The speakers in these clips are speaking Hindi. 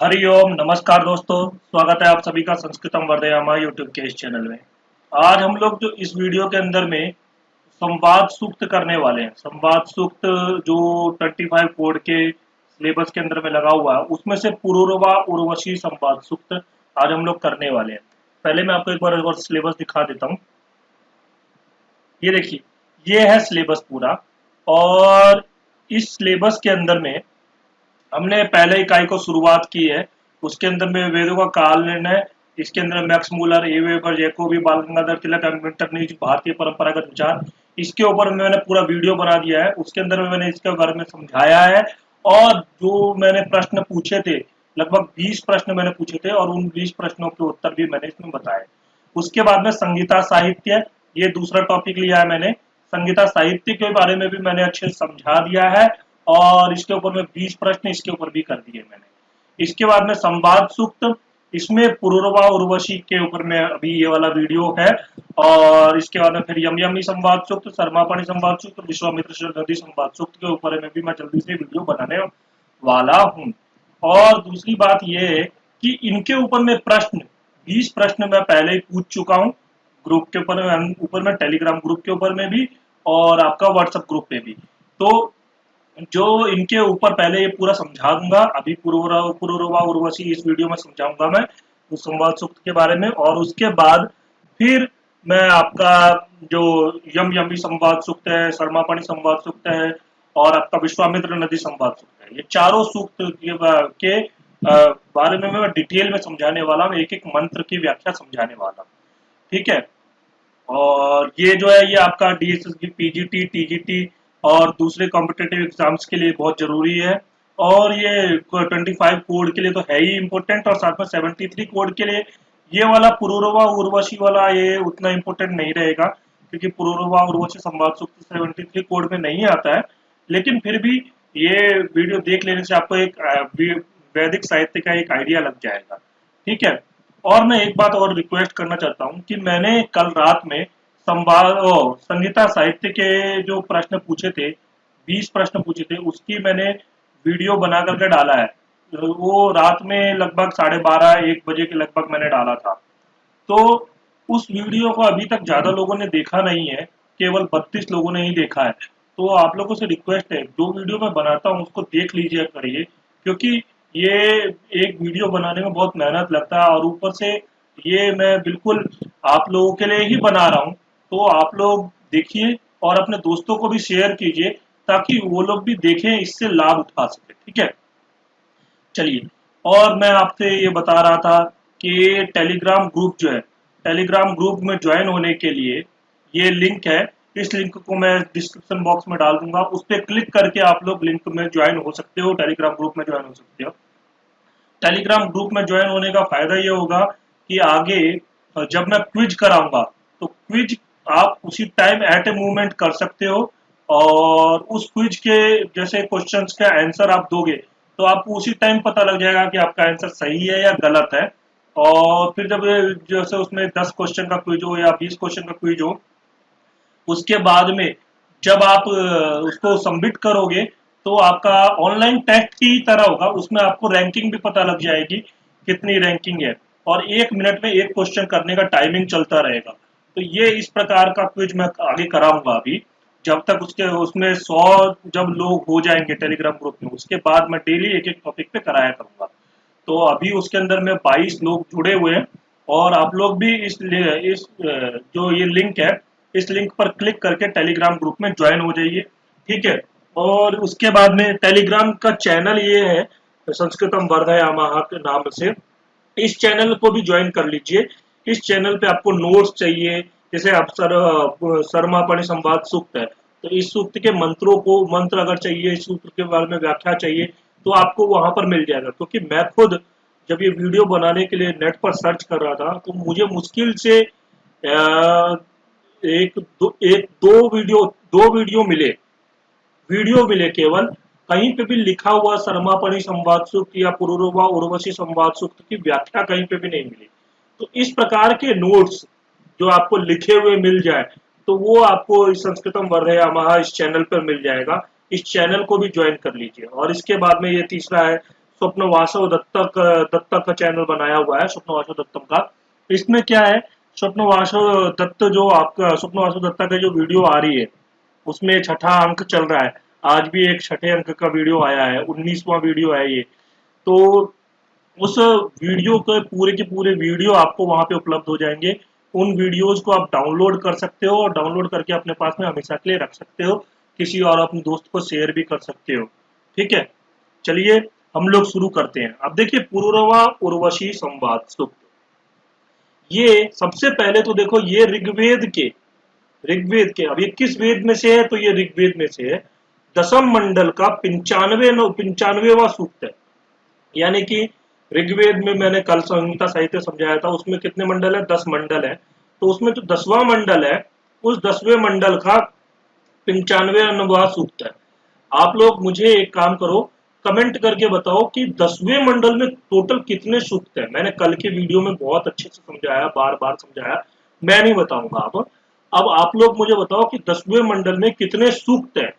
हरिओम नमस्कार दोस्तों। स्वागत है आप सभी का संस्कृतम वर्धयामा यूट्यूब के इस चैनल में। आज हम लोग जो इस वीडियो के अंदर में संवाद सूक्त करने वाले हैं। संवाद सूक्त जो 25 कोड के सिलेबस के अंदर में लगा हुआ है उसमें से पुरूरवा उर्वशी संवाद सूक्त आज हम लोग करने वाले हैं। पहले मैं आपको एक बार सिलेबस दिखा देता हूँ। ये देखिए, ये है सिलेबस पूरा। और इस सिलेबस के अंदर में हमने पहले इकाई को शुरुआत की है। उसके अंदर में वेदों का काल निर्णय, इसके अंदर मैक्स मूलर, ए वेबर, जैकोबी, बाल गंगाधर तिलक, एंटरनीज, भारतीय परंपरागत विचार, इसके ऊपर मैंने पूरा वीडियो बना दिया है। उसके अंदर में मैंने इसके बारे में समझाया है। और जो मैंने प्रश्न पूछे थे, लगभग 20 प्रश्न मैंने पूछे थे और उन 20 प्रश्नों के उत्तर भी मैंने इसमें बताए। उसके बाद में संगीता साहित्य, ये दूसरा टॉपिक लिया है मैंने। संगीता साहित्य के बारे में भी मैंने अच्छे से समझा दिया है और इसके ऊपर में 20 प्रश्न इसके ऊपर भी कर दिए मैंने। इसके बाद में संवाद सूक्त, इसमें पुरूरवा उर्वशी के ऊपर में अभी ये वाला वीडियो है। और इसके बाद में फिर यमयमी संवाद सूक्त, शर्मापणी संवाद सूक्त, विश्वामित्र नदी संवाद सूक्त के ऊपर में भी मैं जल्दी से वीडियो बनाने वाला हूँ। और दूसरी बात ये है कि इनके ऊपर में प्रश्न 20 प्रश्न मैं पहले ही पूछ चुका हूँ। ग्रुप के ऊपर में टेलीग्राम ग्रुप के ऊपर में भी और आपका व्हाट्सएप ग्रुप पे भी। तो जो इनके ऊपर पहले ये पूरा समझा दूंगा। अभी पुरूरवा उर्वशी इस वीडियो में समझाऊंगा मैं उस संवाद सूक्त के बारे में। और उसके बाद फिर मैं आपका जो यमयमी संवाद सूक्त है, शर्मापणी संवाद सूक्त है और आपका विश्वामित्र नदी संवाद सूक्त है, ये चारों सूक्त के बारे में मैं डिटेल में समझाने वाला हूँ। एक एक मंत्र की व्याख्या समझाने वाला हूँ। ठीक है। और ये जो है ये आपका डीएसएसबी, पीजीटी, टीजीटी और दूसरे कॉम्पिटेटिव एग्जाम्स के लिए बहुत जरूरी है। और ये 25 कोड के लिए तो है ही इम्पोर्टेंट और साथ में 73 कोड के लिए ये वाला पुरूरवा उर्वशी वाला ये उतना इम्पोर्टेंट नहीं रहेगा, क्योंकि पुरूरवा उर्वशी संवाद सूक्त 73 कोड में नहीं आता है। लेकिन फिर भी ये वीडियो देख लेने से आपको एक वैदिक साहित्य का एक आइडिया लग जाएगा। ठीक है। और मैं एक बात और रिक्वेस्ट करना चाहता हूँ कि मैंने कल रात में संगीता साहित्य के जो प्रश्न पूछे थे, 20 प्रश्न पूछे थे, उसकी मैंने वीडियो बना करके डाला है। वो रात में लगभग 12:30-1 बजे के लगभग मैंने डाला था। तो उस वीडियो को अभी तक ज्यादा लोगों ने देखा नहीं है, केवल 32 लोगों ने ही देखा है। तो आप लोगों से रिक्वेस्ट है, जो वीडियो मैं बनाता हूँ उसको देख लीजिए करिए, क्योंकि ये एक वीडियो बनाने में बहुत मेहनत लगता है और ऊपर से ये मैं बिल्कुल आप लोगों के लिए ही बना रहा हूँ। तो आप लोग देखिए और अपने दोस्तों को भी शेयर कीजिए ताकि वो लोग भी देखें, इससे लाभ उठा सके। ठीक है। चलिए, और मैं आपसे ये बता रहा था कि टेलीग्राम ग्रुप जो है, टेलीग्राम ग्रुप में ज्वाइन होने के लिए ये लिंक है। इस लिंक को मैं डिस्क्रिप्शन बॉक्स में डाल दूंगा, उस पर क्लिक करके आप लोग लिंक में ज्वाइन हो सकते हो, टेलीग्राम ग्रुप में ज्वाइन हो सकते हो। टेलीग्राम ग्रुप में ज्वाइन होने का फायदा ये होगा कि आगे जब मैं क्विज कराऊंगा तो क्विज आप उसी टाइम एट ए मूवमेंट कर सकते हो। और उस क्विज के जैसे क्वेश्चंस का आंसर आप दोगे तो आपको उसी टाइम पता लग जाएगा कि आपका आंसर सही है या गलत है। और फिर जब जैसे उसमें 10 क्वेश्चन का क्विज हो या 20 क्वेश्चन का क्विज हो, उसके बाद में जब आप उसको सबमिट करोगे तो आपका ऑनलाइन टेस्ट की तरह होगा, उसमें आपको रैंकिंग भी पता लग जाएगी कितनी रैंकिंग है। और 1 मिनट में एक क्वेश्चन करने का टाइमिंग चलता रहेगा। तो ये इस प्रकार का क्विज मैं आगे कराऊंगा अभी, जब तक उसके उसमें 100 जब लोग हो जाएंगे टेलीग्राम ग्रुप में, उसके बाद मैं डेली एक एक टॉपिक पे कराया करूंगा। तो अभी उसके अंदर में 22 लोग जुड़े हुए हैं। और आप लोग भी जो ये लिंक है, इस लिंक पर क्लिक करके टेलीग्राम ग्रुप में ज्वाइन हो जाइए। ठीक है। और उसके बाद में टेलीग्राम का चैनल ये है, संस्कृतम वर्धयामः के नाम से, इस चैनल को भी ज्वाइन कर लीजिए। इस चैनल पे आपको नोट्स चाहिए, जैसे आप शर्मापणी संवाद सूक्त है तो इस सूक्त के मंत्रों को मंत्र अगर चाहिए, इस सूत्र के बारे में व्याख्या चाहिए, तो आपको वहां पर मिल जाएगा। क्योंकि मैं खुद जब ये वीडियो बनाने के लिए नेट पर सर्च कर रहा था तो मुझे मुश्किल से दो वीडियो मिले, केवल। कहीं पे भी लिखा हुआ शर्मापणी संवाद सूक्त या पुरूरवा उर्वशी संवाद सूक्त की व्याख्या कहीं पे भी नहीं मिली। तो इस प्रकार के नोट्स जो आपको लिखे हुए मिल जाए तो वो आपको इस संस्कृतम वर्धयामः इस चैनल पर मिल जाएगा। इस चैनल को भी ज्वाइन कर लीजिए। और इसके बाद में ये तीसरा है स्वप्न वासव दत्ता का चैनल बनाया हुआ है, स्वप्न वासव दत्तम का। इसमें क्या है, स्वप्न वासव दत्त जो आपका स्वप्न वासव दत्ता का जो वीडियो आ रही है उसमें छठा अंक चल रहा है। आज भी एक छठे अंक का वीडियो आया है, 19वां वीडियो है ये। तो उस वीडियो के पूरे वीडियो आपको वहां पे उपलब्ध हो जाएंगे। उन वीडियोस को आप डाउनलोड कर सकते हो और डाउनलोड करके अपने पास में हमेशा के लिए रख सकते हो, किसी और अपने दोस्त को शेयर भी कर सकते हो। ठीक है, चलिए हम लोग शुरू करते हैं। अब देखिए, पुरुरवा उर्वशी संवाद सूक्त, ये सबसे पहले तो देखो ये ऋग्वेद के अब ये किस वेद में से है, तो ये ऋग्वेद में से है। दशम मंडल का 95वां सूक्त है। यानी कि ऋग्वेद में मैंने कल संहिता साहित्य समझाया था, उसमें कितने मंडल है, 10 मंडल है। तो उसमें जो 10वां मंडल है, उस 10वें मंडल का 95वां सूक्त है। आप लोग मुझे एक काम करो, कमेंट करके बताओ कि 10वें मंडल में टोटल कितने सूक्त है। मैंने कल के वीडियो में बहुत अच्छे से समझाया, बार बार समझाया, मैं नहीं बताऊंगा। अब आप लोग मुझे बताओ कि 10वें मंडल में कितने सूक्त है।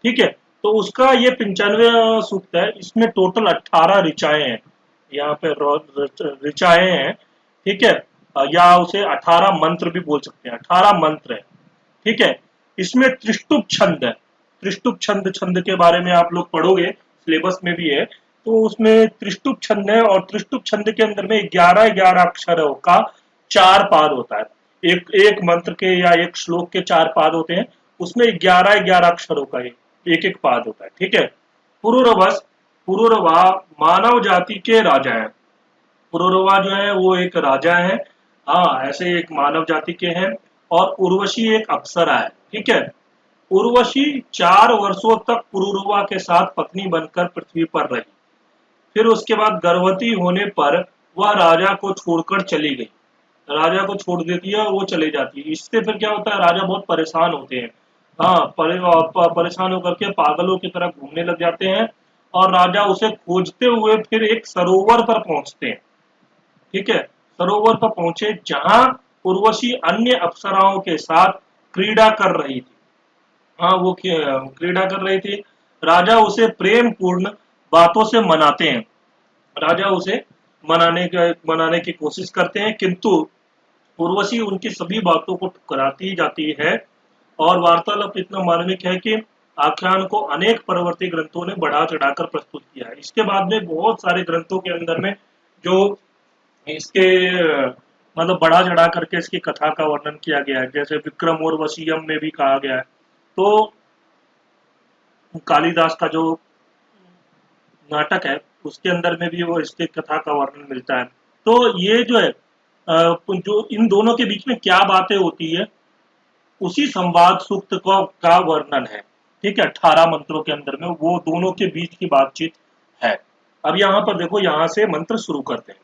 ठीक है, तो उसका ये 95वां सूक्त है। इसमें टोटल 18 ऋचाएं हैं, यहाँ पे ऋचाएं हैं। ठीक है, या उसे 18 मंत्र भी बोल सकते हैं, 18 मंत्र है। ठीक है, इसमें त्रिष्टुप छंद है। त्रिष्टुप छंद छंद के बारे में आप लोग पढ़ोगे, सिलेबस में भी है। तो उसमें त्रिष्टुप छंद है और त्रिष्टुप छंद के अंदर में 11 अक्षरों का 4 पाद होता है। एक एक मंत्र के या एक श्लोक के 4 पाद होते हैं, उसमें 11 अक्षरों का एक एक पाद होता है। ठीक है, पुरुरवस, पुरुरवा मानव जाति के राजा है। पुरुरवा जो है वो एक राजा है, हाँ ऐसे एक मानव जाति के हैं। और उर्वशी एक अप्सरा है। ठीक है, उर्वशी 4 वर्षों तक पुरुरवा के साथ पत्नी बनकर पृथ्वी पर रही। फिर उसके बाद गर्भवती होने पर वह राजा को छोड़कर चली गई। राजा को छोड़ देती है और वो चले जाती है। इससे फिर क्या होता है, राजा बहुत परेशान होते हैं। हाँ, परेशान होकर के पागलों की तरह घूमने लग जाते हैं और राजा उसे खोजते हुए फिर एक सरोवर पर पहुंचते हैं। ठीक है, सरोवर पर पहुंचे जहां उर्वशी अन्य अप्सराओं के साथ क्रीड़ा कर रही थी। हाँ, वो क्रीड़ा कर रही थी। राजा उसे प्रेम पूर्ण बातों से मनाते हैं। राजा उसे मनाने की कोशिश करते हैं, किंतु उर्वशी उनकी सभी बातों को ठुकराती जाती है। और वार्तालाप इतना मार्मिक है कि आख्यान को अनेक परवर्ती ग्रंथों ने बढ़ा चढ़ाकर प्रस्तुत किया है। इसके बाद में बहुत सारे ग्रंथों के अंदर में जो इसके मतलब बढ़ा चढ़ा करके इसकी कथा का वर्णन किया गया है। जैसे विक्रम और वसीयम में भी कहा गया है। तो कालिदास का जो नाटक है उसके अंदर में भी वो इसके कथा का वर्णन मिलता है। तो ये जो है जो इन दोनों के बीच में क्या बातें होती है, उसी संवाद सूक्त का वर्णन है। ठीक है, 18 मंत्रों के अंदर में वो दोनों के बीच की बातचीत है। अब यहाँ पर देखो, यहाँ से मंत्र शुरू करते हैं।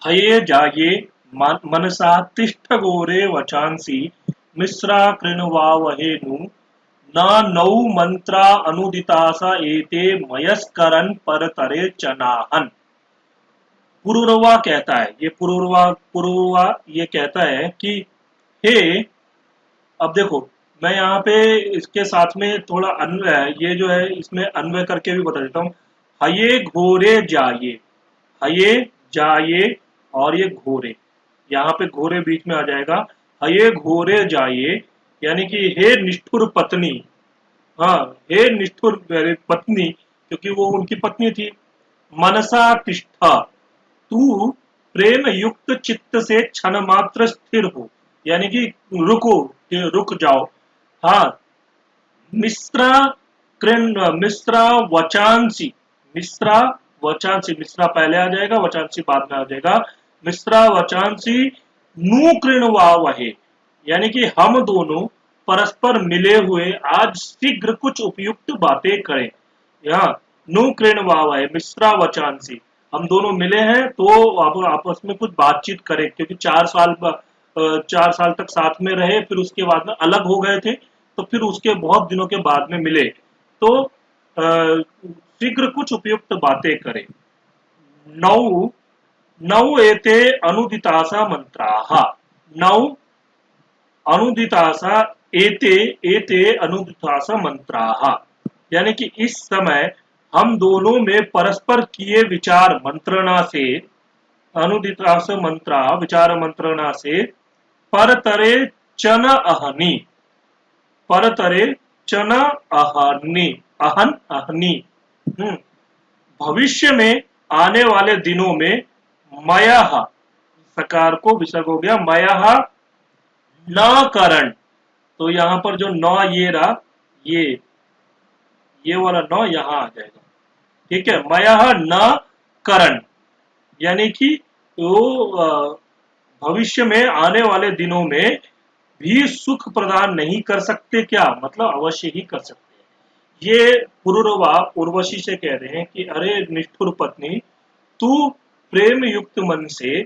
हये जाये मनसा तिष्ठ गोरे वचांसी मिश्रा कृणवावहेनु न नौ मंत्रा अनुदितासा एते मयस्करन परतरे चनाहन। पुरुरवा कहता है, ये पुरुरवा ये कहता है कि हे, अब देखो मैं यहाँ पे इसके साथ में थोड़ा अन्वय है, ये जो है इसमें अन्वय करके भी बता देता हूँ। हये घोरे जाये, हये जाये और ये घोरे, यहाँ पे घोरे बीच में आ जाएगा। हये घोरे जाये यानी कि हे निष्ठुर पत्नी, हाँ हे निष्ठुर पत्नी, क्योंकि वो उनकी पत्नी थी। मनसा तिष्ठा, तू प्रेम युक्त चित्त से क्षण मात्र स्थिर हो, यानी कि रुको, रुक जाओ। हाँ, मिश्रा मिश्रा वचांसी, मिश्रा वचांसी, मिश्रा पहले आ जाएगा, वचांसी बाद में आ जाएगा। मिश्रा वचांसी नु कृणवावहे, यानी कि हम दोनों परस्पर मिले हुए आज शीघ्र कुछ उपयुक्त बातें करें। यहाँ नु कृणवावहे मिश्रा वचांसी, हम दोनों मिले हैं तो आप आपस में कुछ बातचीत करें, क्योंकि 4 साल तक साथ में रहे, फिर उसके बाद में अलग हो गए थे। तो फिर उसके बहुत दिनों के बाद में मिले, तो शीघ्र कुछ उपयुक्त बातें करें। नौ नौ एते अनुदितासा मंत्राः, नौ अनुदितासा एते एते अनुदितासा मंत्राः, यानी कि इस समय हम दोनों में परस्पर किए विचार मंत्रणा से, अनुदितास मंत्रा विचार मंत्रणा से, परतरे चन अहनी, परतरे चन अहनी, अहन अहनी, भविष्य में आने वाले दिनों में मयः, सकार को विसर्ग हो गया, मयः न करण, तो यहां पर जो न ये रहा, ये वाला न यहां आ जाएगा, ठीक है। मयः न करण, यानी कि वो भविष्य में आने वाले दिनों में भी सुख प्रदान नहीं कर सकते क्या, मतलब अवश्य ही कर सकते हैं। ये पुरुरवा उर्वशी से कह रहे हैं कि अरे निष्ठुर पत्नी, तू प्रेम युक्त मन से,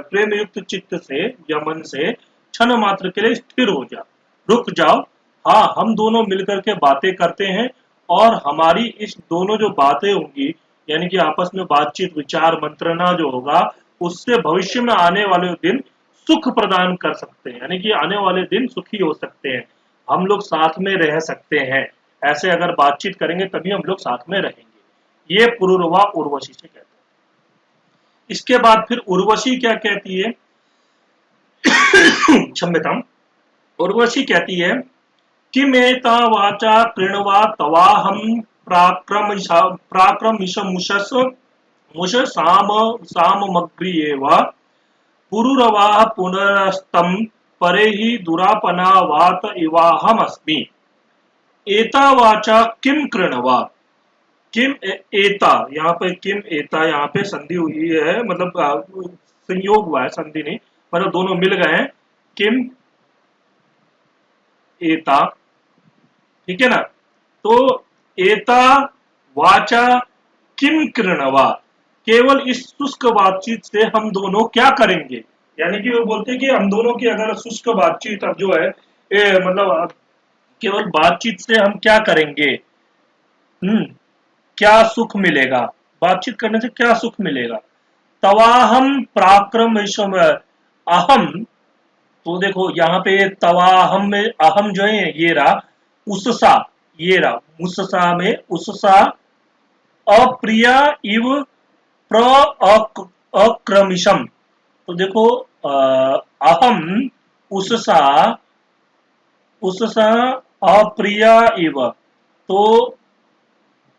प्रेम युक्त चित्त से या मन से क्षण मात्र के लिए स्थिर हो जा, रुक जाओ। हाँ, हम दोनों मिलकर के बातें करते हैं और हमारी इस दोनों जो बातें होंगी, यानी कि आपस में बातचीत विचार मंत्रणा जो होगा, उससे भविष्य में आने वाले दिन सुख प्रदान कर सकते हैं, यानी कि आने वाले दिन सुखी हो सकते हैं, हम लोग साथ में रह सकते हैं। ऐसे अगर बातचीत करेंगे तभी हम लोग साथ में रहेंगे। ये पुरुरवा उर्वशी से कहते हैं। इसके बाद फिर उर्वशी क्या कहती है, क्षम्यताम, उर्वशी कहती है कि मेता वाचा कृणवा तवाहम प्राक्रमिश मुशस मुश साम सामग्रियेव पुरुरवा पुनरस्तम परे ही दुरापना वात इवाहम अस्मि। एता वाचा किम कृणवा, किम एता, यहाँ पे किम एता, यहाँ पे संधि हुई है, मतलब संयोग हुआ है, संधि नहीं, मतलब दोनों मिल गए हैं, किम एता, ठीक है ना। तो एता वाचा किम कृणवा, केवल इस शुष्क बातचीत से हम दोनों क्या करेंगे, यानी कि वो बोलते हैं कि हम दोनों की अगर शुष्क बातचीत अब जो है मतलब केवल बातचीत से हम क्या करेंगे, क्या सुख मिलेगा, बातचीत करने से क्या सुख मिलेगा। तवाहम पराक्रम अहम, तो देखो यहाँ पे तवाहम में अहम जो है ये रहा, उससा, ये रहा मुस्सा में उससा, अप्रिया इव प्र अक्रमिशम, तो देखो अहम उससा, उससा अप्रिया इव, तो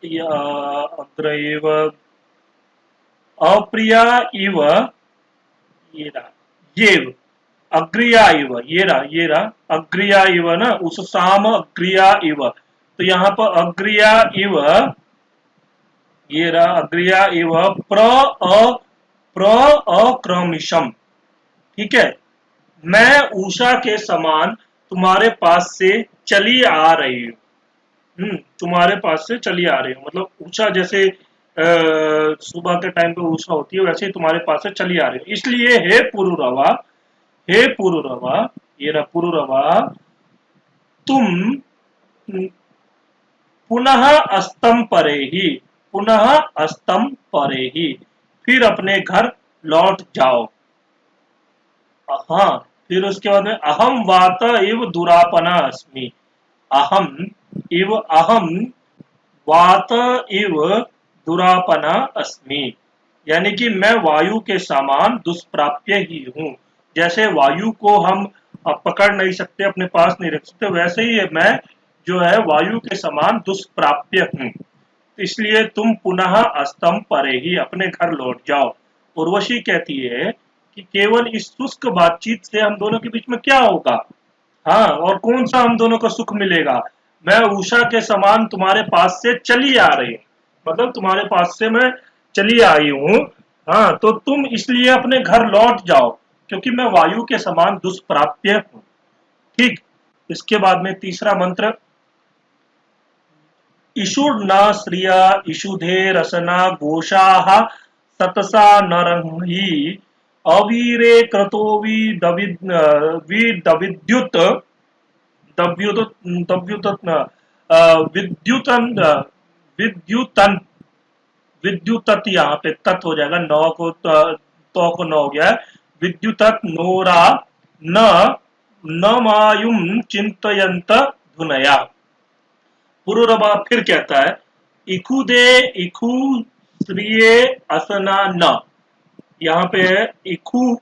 अग्र इव अप्रिया इव, ये रहा ये अग्रिया इव, ये रहा अग्रिया इव ना, उस साम अग्रिया इव, तो यहाँ पर अग्रिया इव, ये रहा अग्रिया इव प्र अक्रमिशम, ठीक है। मैं उषा के समान तुम्हारे पास से चली आ रही हूँ, तुम्हारे पास से चली आ रही हूँ, मतलब उषा जैसे सुबह के टाइम पे उषा होती है, वैसे ही तुम्हारे पास से चली आ रही हूँ। इसलिए हे पुरुरवा, हे पुरुरवा, ये रहा पुरुरवा, तुम पुनः अस्तम परे ही, पुनः अस्तम परे ही, फिर अपने घर लौट जाओ। हाँ, फिर उसके बाद में अहम वात इव दुरापना अस्मि, अहम इव अहम वात इव दुरापना अस्मि, यानी कि मैं वायु के समान दुष्प्राप्य ही हूँ। जैसे वायु को हम पकड़ नहीं सकते, अपने पास नहीं रख सकते, वैसे ही मैं जो है वायु के समान दुष्प्राप्य हूँ। इसलिए तुम पुनः अस्तम परे ही, अपने घर लौट जाओ। उर्वशी कहती है कि केवल इस शुष्क बातचीत से हम दोनों के बीच में क्या होगा, हाँ, और कौन सा हम दोनों को सुख मिलेगा। मैं उषा के समान तुम्हारे पास से चली आ रही हूँ, मतलब तुम्हारे पास से मैं चली आई हूँ, हाँ, तो तुम इसलिए अपने घर लौट जाओ, क्योंकि मैं वायु के समान दुष्प्राप्य हूँ। ठीक, इसके बाद में तीसरा मंत्र, इषुर्न श्रिया इषुधे रसना घोषाः सतसा नरहि अवीरे क्रतो विद्युत दव्युत दव्युत विद्युतन विद्युतन विद्युतत, यहाँ पे तत् हो जाएगा, नौ को तो को नौ हो गया है, विद्युतत नोरा न न मायुम चिंतयंत धुनया। पुरुरवा फिर कहता है इखु दे इखु श्रिये असना न। यहाँ पे है इखु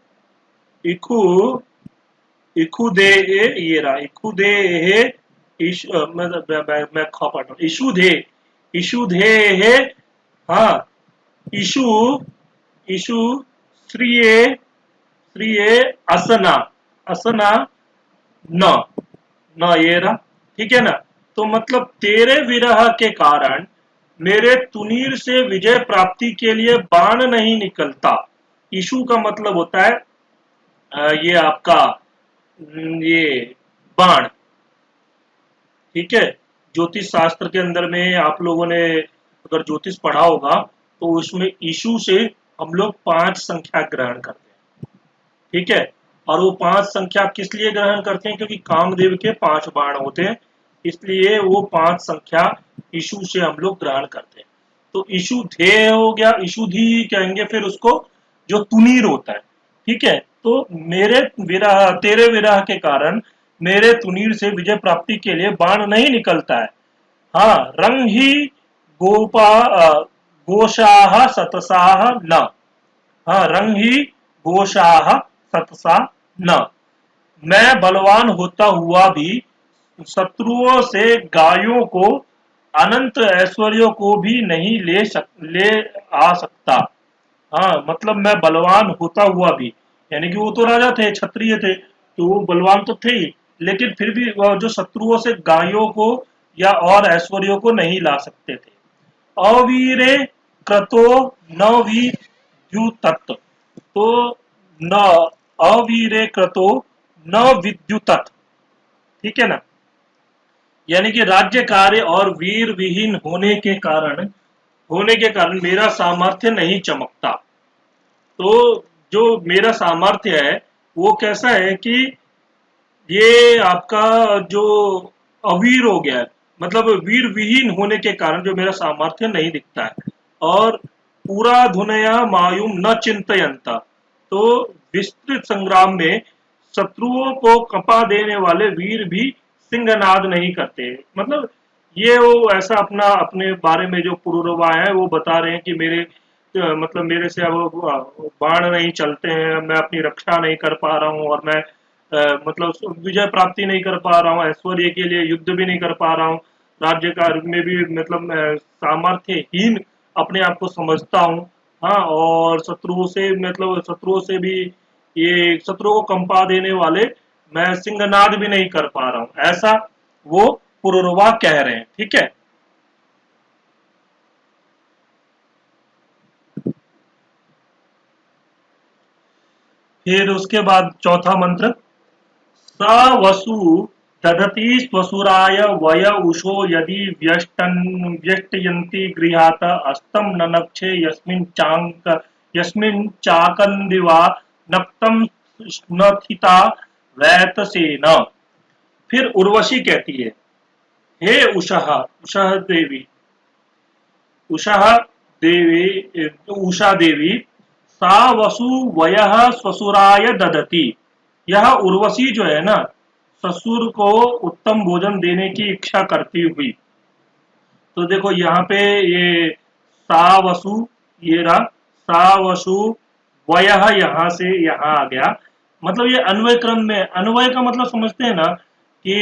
इखु इखु दे ये रहा इखु दे हे मैं खा पढ़ रहा हूँ इशु धे हे। हाँ इशु इशु श्रिये श्रिये असना असना न न ये रहा। ठीक है ना। तो मतलब तेरे विरह के कारण मेरे तुनीर से विजय प्राप्ति के लिए बाण नहीं निकलता। इशु का मतलब होता है ये आपका ये बाण। ठीक है। ज्योतिष शास्त्र के अंदर में आप लोगों ने अगर ज्योतिष पढ़ा होगा तो उसमें इशु से हम लोग 5 संख्या ग्रहण करते हैं। ठीक है। और वो 5 संख्या किस लिए ग्रहण करते हैं, क्योंकि कामदेव के 5 बाण होते हैं, इसलिए वो 5 संख्या इशु से हम लोग ग्रहण करते हैं। तो इशु ध्येय हो गया, इशुधी कहेंगे फिर उसको जो तुनीर होता है। ठीक है। तो मेरे विरह तेरे विरह के कारण मेरे तुनीर से विजय प्राप्ति के लिए बाण नहीं निकलता है। हाँ रंग ही गोपा गोशाह सतसाह न। हाँ रंग ही गोशाह सतसा न। मैं बलवान होता हुआ भी शत्रुओं से गायों को अनंत ऐश्वर्यों को भी नहीं ले आ सकता। हाँ मतलब मैं बलवान होता हुआ भी, यानी कि वो तो राजा थे, क्षत्रिय थे, तो वो बलवान तो थे ही, लेकिन फिर भी जो शत्रुओं से गायों को या और ऐश्वर्यों को नहीं ला सकते थे। अवीरे क्रतो न विद्युतत्। तो न अवीरे क्रतो न विद्युतत्। ठीक है ना। यानी कि राज्य कार्य और वीर विहीन होने के कारण मेरा सामर्थ्य नहीं चमकता। तो जो मेरा सामर्थ्य है वो कैसा है कि ये आपका जो अवीर हो गया है, मतलब वीर विहीन होने के कारण जो मेरा सामर्थ्य नहीं दिखता है। और पूरा धुनया मायुम न चिंतयंता। तो विस्तृत संग्राम में शत्रुओं को कपा देने वाले वीर भी सिंहनाद नहीं करते। मतलब ये वो ऐसा अपना अपने बारे में जो पुरुरवा है वो बता रहे हैं कि मतलब मेरे से अब बाण नहीं चलते हैं, मैं अपनी रक्षा नहीं कर पा रहा हूँ, और मैं मतलब विजय प्राप्ति नहीं कर पा रहा हूँ, ऐश्वर्य के लिए युद्ध भी नहीं कर पा रहा हूँ, राज्य कार्य में भी मतलब मैं सामर्थ्यहीन अपने आप को समझता हूँ। हाँ और शत्रुओं से मतलब शत्रुओं से भी ये शत्रुओं को कंपा देने वाले मैं सिंहनाद भी नहीं कर पा रहा हूँ, ऐसा वो पुरुरवा कह रहे हैं। ठीक है। फिर उसके बाद चौथा मंत्र स वसु दधति स्वसुराय वय उषो यदि व्यष्टयन्ति गृहात अस्तम ननक्षे यस्मिन् चाकन्दिवा नक्तम स्नथिता वैतसेन। फिर उर्वशी कहती है हे उषः उषः देवी उषः देवी उषा देवी सा वसु वयः स्वसुराय ददति। यह उर्वशी जो है ना ससुर को उत्तम भोजन देने की इच्छा करती हुई। तो देखो यहाँ पे ये सा वसु ये रहा सा वसु वयः यहाँ से यहाँ आ गया। मतलब ये अन्वय क्रम में, अन्वय का मतलब समझते हैं ना कि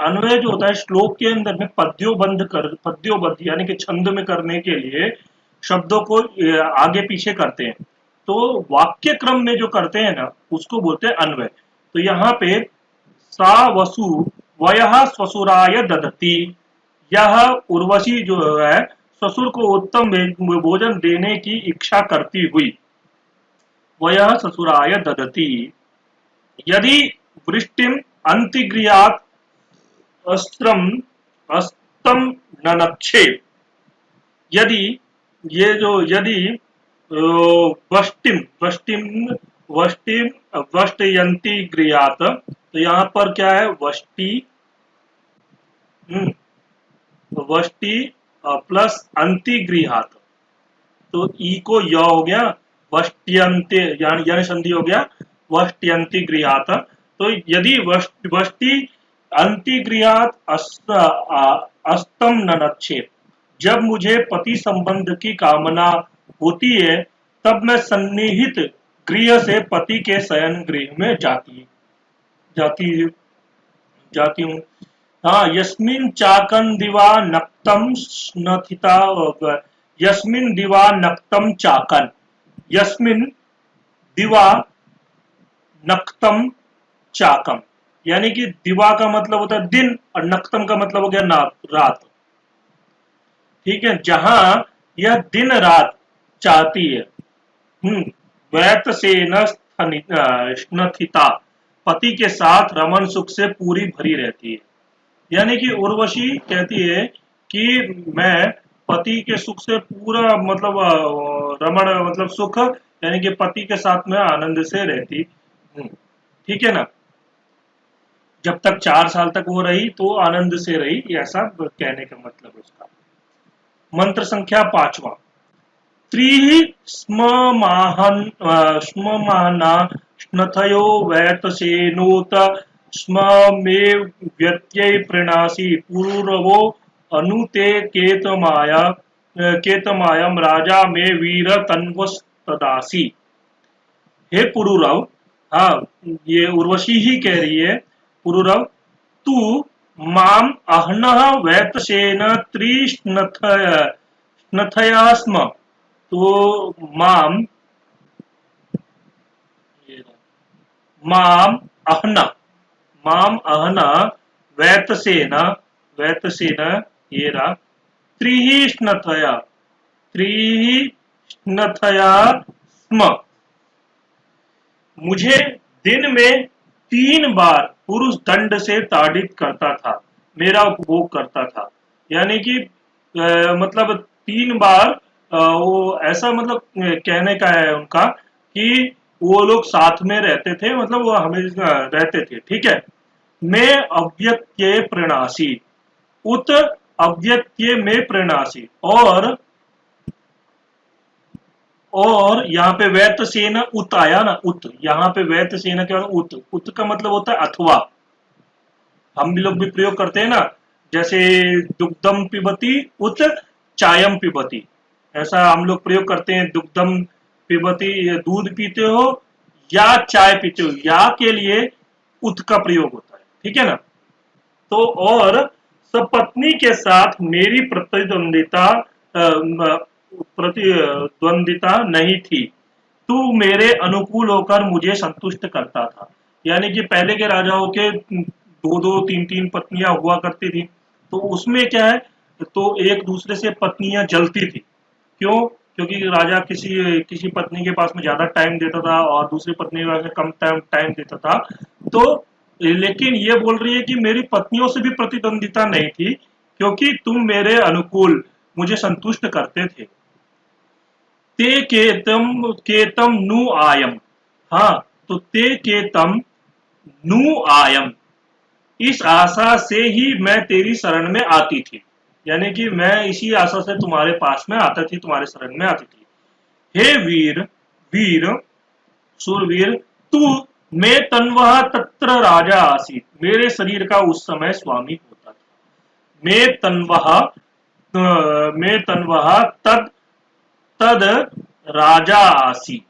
अन्वय जो होता है श्लोक के अंदर में पद्योबद्ध यानी कि छंद में करने के लिए शब्दों को आगे पीछे करते हैं। तो वाक्य क्रम में जो करते हैं ना उसको बोलते हैं अन्वय। तो यहाँ पे सा वसु वयः स्वसुराय ददति। यह उर्वशी जो है ससुर को उत्तम भोजन देने की इच्छा करती हुई वयः ससुराय ददति। यदि वृष्टिम अंतिगृहात अस्त्रम अस्तम ननक्षे। यदि ये जो यदि वष्टिम वष्टिम वष्टिम वष्टयंती गृहात। तो यहाँ पर क्या है वष्टि वष्टि प्लस अंतिगृहात। तो ई को य हो गया वष्ट्यंते यानी संधि हो गया वष्ट्यंती गृहात। तो यदि वष्टि अंतिगृहात अस्तम ननच्छे, जब मुझे पति संबंध की कामना होती है तब मैं सन्निहित गृह से पति के शयन गृह में जाती जाती हूँ। हाँ, यस्मिन चाकन दिवा नक्तम स्नथिता, यस्मिन दिवा नक्तम चाकन, यस्मिन दिवा नक्तम चाकम, यानी कि दिवा का मतलब होता है दिन और नक्तम का मतलब हो गया रात। ठीक है, जहां यह दिन रात चाहती है। वैत से स्नथिता, पति के साथ रमन सुख से पूरी भरी रहती है। यानी कि उर्वशी कहती है कि मैं पति के सुख से पूरा मतलब रमण मतलब सुख, यानी कि पति के साथ में आनंद से रहती हूँ। ठीक है ना, जब तक 4 साल तक वो रही तो आनंद से रही, ऐसा कहने का मतलब है उसका। मंत्र संख्या 5वां। त्रिः स्ममाहना स्नथयो वैतसेनोत स्म मे व्यत्यय प्रीणासि पुरुरवो अनुते केतमायम राजा मे वीर तन्वस्तदासी। हे पुरुरव, हाँ, ये उर्वशी ही कह रही है, पुरुरव तू माम अहनः वैतसेन त्रिस्नथया स्म, तो माम माम अहना माम अहना वैतसेना वैतसेना ये रहा त्रिही स्नथया स्म, मुझे दिन में 3 बार पुरुष दंड से ताड़ित करता था, मेरा उपभोग करता था। यानी कि मतलब 3 बार वो ऐसा मतलब कहने का है उनका कि वो लोग साथ में रहते थे, मतलब वो हमेशा रहते थे। ठीक है, मैं अव्यक्त्य प्रणासी उत अव्यक्त्य में प्रणासी, और यहाँ पे वैत सेना उत आया ना, उत, यहाँ पे वैत सेना क्या, उत का मतलब होता है अथवा। हम भी लोग भी प्रयोग करते हैं ना, जैसे दुग्धम पिबती उत चायम पिबती, ऐसा हम लोग प्रयोग करते हैं। दुग्धम पिबती, दूध पीते हो या चाय पीते हो, या के लिए उत का प्रयोग होता है। ठीक है ना, तो और सपत्नी के साथ मेरी प्रतिद्वंदिता नहीं थी, तू मेरे अनुकूल होकर मुझे संतुष्ट करता था। यानी कि पहले के राजाओं के 2-2 3-3 पत्नियां हुआ करती थी, तो उसमें क्या है, तो एक दूसरे से पत्नियां जलती थी। क्यों? क्योंकि राजा किसी किसी पत्नी के पास में ज्यादा टाइम देता था और दूसरी पत्नी के पास में कम टाइम देता था। तो लेकिन ये बोल रही है कि मेरी पत्नियों से भी प्रतिद्वंदिता नहीं थी, क्योंकि तुम मेरे अनुकूल मुझे संतुष्ट करते थे। ते केतम नु आयम, हाँ, तो ते केतम नु आयम, इस आशा से ही मैं तेरी शरण में आती थी। यानी कि मैं इसी आशा से तुम्हारे पास में आता थी, तुम्हारे शरण में आती थी। हे वीर, वीर सूरवीर, तू मैं तन्वह तत्र राजा आसी, मेरे शरीर का उस समय स्वामी होता था। मैं तन्वह तद तद राजा आसी,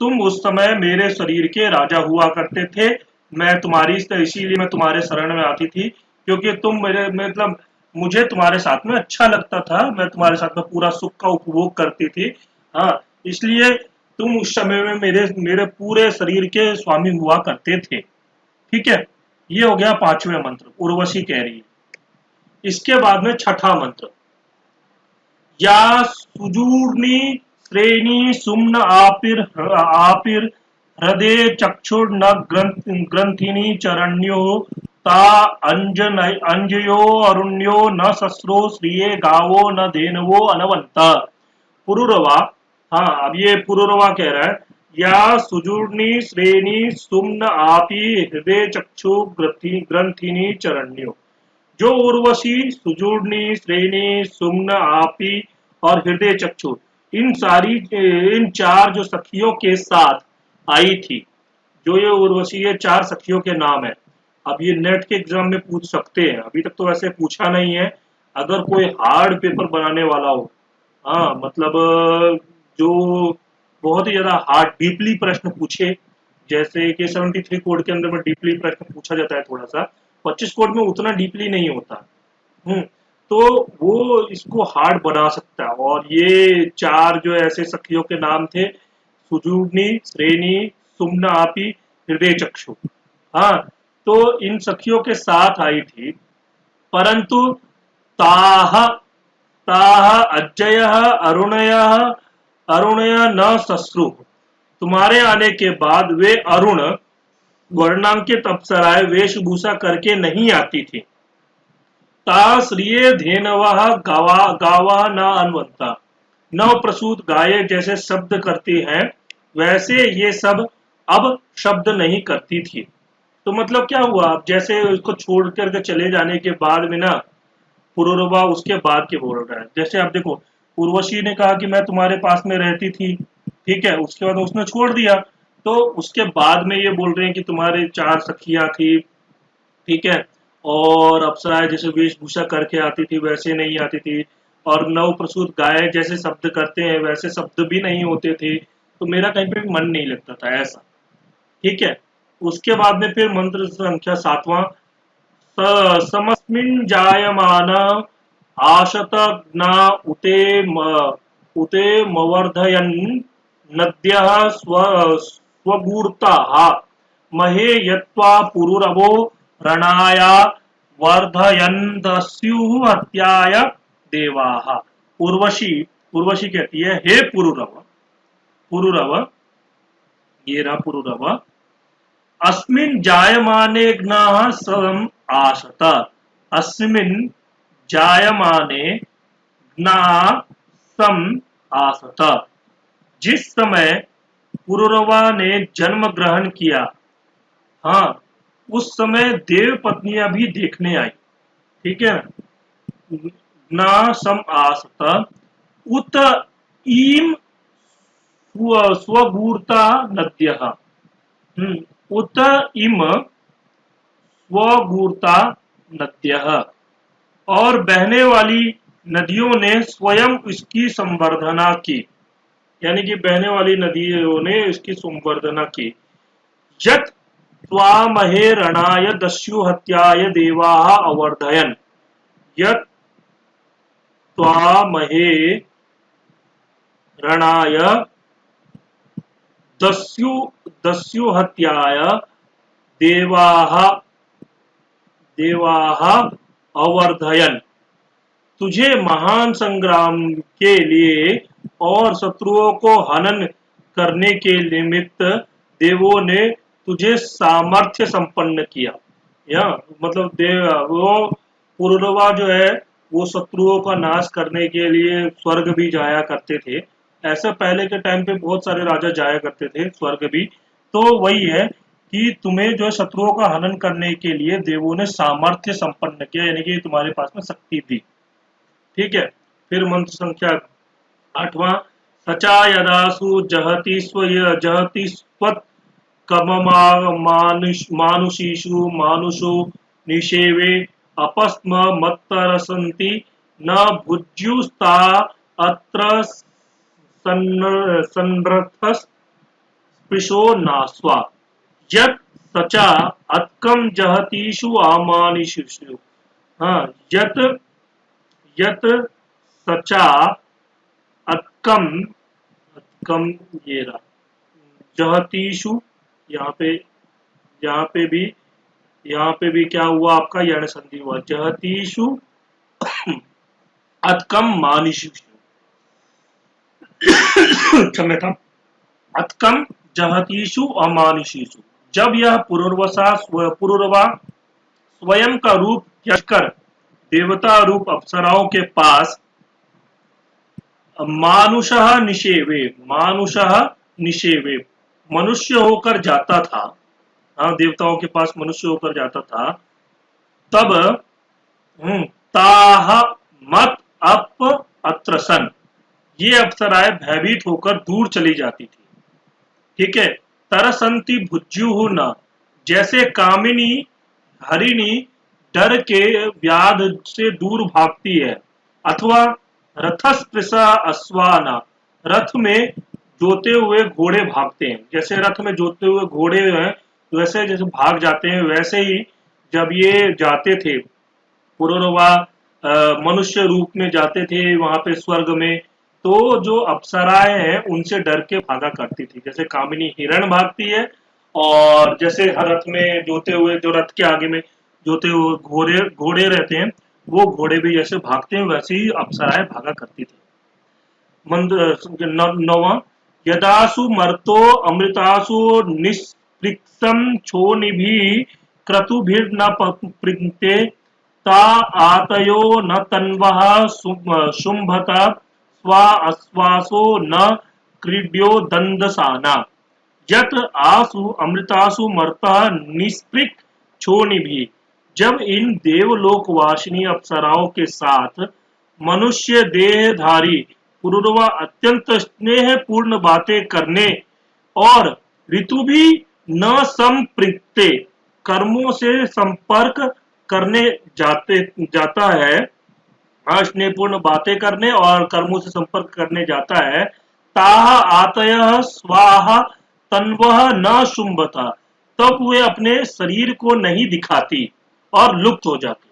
तुम उस समय मेरे शरीर के राजा हुआ करते थे। मैं तुम्हारी, इसीलिए मैं तुम्हारे शरण में आती थी, क्योंकि तुम मेरे मतलब मुझे तुम्हारे साथ में अच्छा लगता था, मैं तुम्हारे साथ में पूरा सुख का उपभोग करती थी। हाँ, इसलिए तुम उस समय में मेरे मेरे पूरे शरीर के स्वामी हुआ करते थे। ठीक है, ये हो गया 5वें मंत्र, उर्वशी कह रही है। इसके बाद में 6ठा मंत्र। या सुजूर्णी श्रेणी सुम्न आपिर हृदय चक्षुर्न ग्रंथिनी चरण्यो ता अंजयो अरुण्यो न शस्त्रो श्रिये गावो न धेनवो अनवंत। पुरुरवा, हाँ, अब ये पुरुरवा कह रहा है, या सुजूर्णी श्रेणी सुम्न आपी हृदय चक्षु ग्रंथिनी चरण्यो, जो उर्वशी सुजूर्णी श्रेणी सुम्न आपी और हृदय चक्षु, इन 4 जो सखियों के साथ आई थी, जो ये उर्वशी, ये 4 सखियों के नाम है। अब ये नेट के एग्जाम में पूछ सकते हैं, अभी तक तो वैसे पूछा नहीं है। अगर कोई हार्ड पेपर बनाने वाला हो, हाँ मतलब जो बहुत ही ज्यादा हार्ड डीपली प्रश्न पूछे, जैसे कि 73 कोड के अंदर में डीपली प्रश्न पूछा जाता है थोड़ा सा, 25 कोड में उतना डीपली नहीं होता। हम्म, तो वो इसको हार्ड बना सकता है। और ये चार जो ऐसे सखियों के नाम थे, सुजुग्नि, श्रेणी, सुम्ना आपी, हृदय चक्षु। हाँ, तो इन सखियों के साथ आई थी, परंतु ताह ताह अजय अरुणय अरुणय न सस्रु, तुम्हारे आने के बाद वे अरुण वर्णांकित अप्सराएं वेशभूषा करके नहीं आती थी। ताश्रिये धेनवः गावा न अन्वंता, नव प्रसूत गाये जैसे शब्द करती हैं, वैसे ये सब अब शब्द नहीं करती थी। तो मतलब क्या हुआ, अब जैसे उसको छोड़ करके चले जाने के बाद में ना, पुरुरवा उसके बाद के बोल रहा है। जैसे आप देखो, उर्वशी ने कहा कि मैं तुम्हारे पास में रहती थी, ठीक है, उसके बाद उसने छोड़ दिया। तो उसके बाद में ये बोल रहे हैं कि तुम्हारे चार सखियां थी, ठीक है, और अप्सराएं जैसे वेशभूषा करके आती थी वैसे नहीं आती थी, और नव प्रसूत गाय जैसे शब्द करते हैं वैसे शब्द भी नहीं होते थे। तो मेरा कहीं पे भी मन नहीं लगता था ऐसा, ठीक है। उसके बाद में फिर मंत्र संख्या 7वां, समस्मिन् जायमान आशत ज्ञा उते मवर्धयन् नद्यः स्वगूर्ताः महे यत्त्वा पुरुरवो रणाया वर्धयन्तस्युः हत्याय देवाः। उर्वशी उर्वशी कहती है, हे पुरुरव, पुरुरव, ये रहा पुरुरव, अस्मिन् जायमाने ज्ञाः सम आसत, अस्मिन् जायमाने ज्ञाः सम आसत, जिस समय पुरुरवा ने जन्म ग्रहण किया, हाँ, उस समय देव पत्नियां भी देखने आई, ठीक है। ज्ञा सम आसत उत ईम स्वगूर्ता नद्यः, उत इम स्वगूर्ता नद्यः, और बहने वाली नदियों ने स्वयं इसकी संवर्धना की, यानी कि बहने वाली नदियों ने इसकी संवर्धना की। यत त्वामहे रणाय दस्यु हत्याय देवाः अवर्धयन्, यत त्वामहे रणाय दस्यु दस्यु हत्याय देवाः देवाः अवर्धयन्, तुझे महान संग्राम के लिए और शत्रुओं को हनन करने के निमित्त देवों ने तुझे सामर्थ्य संपन्न किया। या मतलब देव, वो पुरुरवा जो है वो शत्रुओं का नाश करने के लिए स्वर्ग भी जाया करते थे। ऐसा पहले के टाइम पे बहुत सारे राजा जाया करते थे स्वर्ग भी। तो वही है कि तुम्हें जो शत्रुओं का हनन करने के लिए देवों ने सामर्थ्य संपन्न किया, यानी कि तुम्हारे पास में शक्ति दी, ठीक है। फिर मंत्र संख्या 8वां, सचा यदासु जहति जहति स्वत मानुषीषु मानुषो निषेवे अपस्म मत्तरसन्ति न भुज्युस्ता अत्र संरथस स्पृशो नास्वा, यत् सचा अत्कम जहतीषु आमानिषु, हाँ, यत यत सचा अत्कम, अत्कम ये रहा, जहतीषु, यहाँ पे भी यहाँ पे भी क्या हुआ आपका, यण संधि हुआ, जहतीषु अत्कम मानिषु, क्षम्यता, अत्कम जहतीषु अमानुषीषु। जब यह पुरुरवा स्वयं का रूप त्याग कर देवता रूप अप्सराओं के पास मानुषः निषेवे मनुष्य होकर जाता था, हाँ, देवताओं के पास मनुष्य होकर जाता था, तब ताह मत अप अत्रसन, ये अप्सराएं भयभीत होकर दूर चली जाती थी, ठीक है। तरसंती भुज्यु न, जैसे कामिनी हरिणी डर के व्याध से दूर भागती है। अथवा रथस्पृशा अश्वाना, रथ में जोते हुए घोड़े भागते हैं। जैसे रथ में जोते हुए घोड़े हैं वैसे जैसे भाग जाते हैं, वैसे ही जब ये जाते थे पुरुरवा मनुष्य रूप में जाते थे वहां पे स्वर्ग में, तो जो अप्सराएं हैं उनसे डर के भागा करती थी। जैसे कामिनी हिरण भागती है, और जैसे हर रथ में जोते हुए जो रथ के आगे में जोते हुए घोड़े घोड़े रहते हैं, वो घोड़े भी जैसे भागते हैं वैसे ही अप्सराएं भागा करती थी। नौवा, यदासु मर्तो अमृतासु निष्पृक्सम क्षोनिभि क्रतुभिर्न पृङ्क्ते ता आतयो न तन्वः शुम्भत स्वा आश्वासो न क्रीड्यो दंदसाना। यत आसु अमृतासु मर्तः निष्पृक क्षोनिभि, जब इन देवलोक वासिनी अप्सराओं के साथ मनुष्य देहधारी पुरुरवा अत्यंत स्नेह पूर्ण बातें करने और ऋतु भी न संपृक्ते कर्मों से संपर्क करने जाता है, स्नेहपूर्ण बातें करने और कर्मों से संपर्क करने जाता है, ताह आतय स्वाहा तन्वह न शुंभता, तब वे अपने शरीर को नहीं दिखाती और लुप्त हो जाती।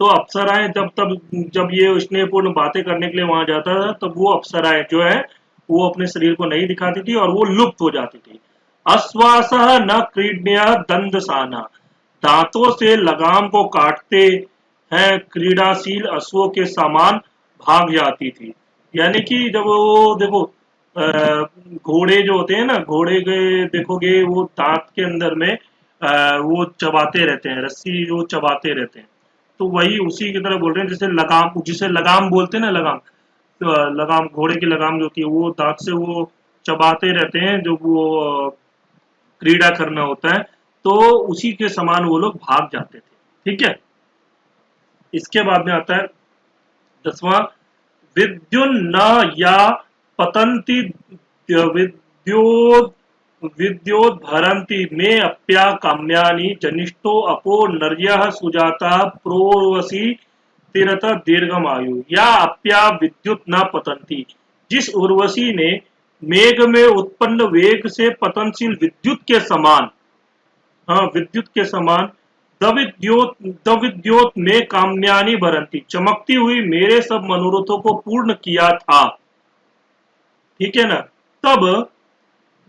तो अप्सराएं जब ये स्नेहपूर्ण बातें करने के लिए वहां जाता था, तब वो अप्सराएं जो है वो अपने शरीर को नहीं दिखाती थी और वो लुप्त हो जाती थी। अश्वास न क्रीडया दंदसाना, दांतों से लगाम को काटते हैं क्रीडाशील अश्वों के समान भाग जाती थी। यानी कि जब वो देखो घोड़े जो होते हैं ना, घोड़े के देखोगे वो दांत के अंदर में वो चबाते रहते हैं, रस्सी वो चबाते रहते हैं। तो वही उसी की तरह बोल रहे हैं, जैसे लगाम, जिसे लगाम बोलते हैं ना, लगाम, तो लगाम घोड़े की लगाम जो होती है वो दांत से वो चबाते रहते हैं जब वो क्रीड़ा करना होता है, तो उसी के समान वो लोग भाग जाते थे। ठीक है, इसके बाद में आता है 10वां, विद्युन्न या पतंती विद्योत विद्योद्भरन्ति मे अप्या काम्यानि जनिष्ठो अपो नर्यः सुजाता प्रोर्वशी तिरत दीर्घम आयु। या अप्या विद्युत न पतंती, जिस उर्वशी ने मेघ में उत्पन्न वेग से पतनशील विद्युत के समान, हाँ विद्युत के समान, दविद्योत में काम्यानि भरंती, चमकती हुई मेरे सब मनोरथों को पूर्ण किया था। ठीक है ना, तब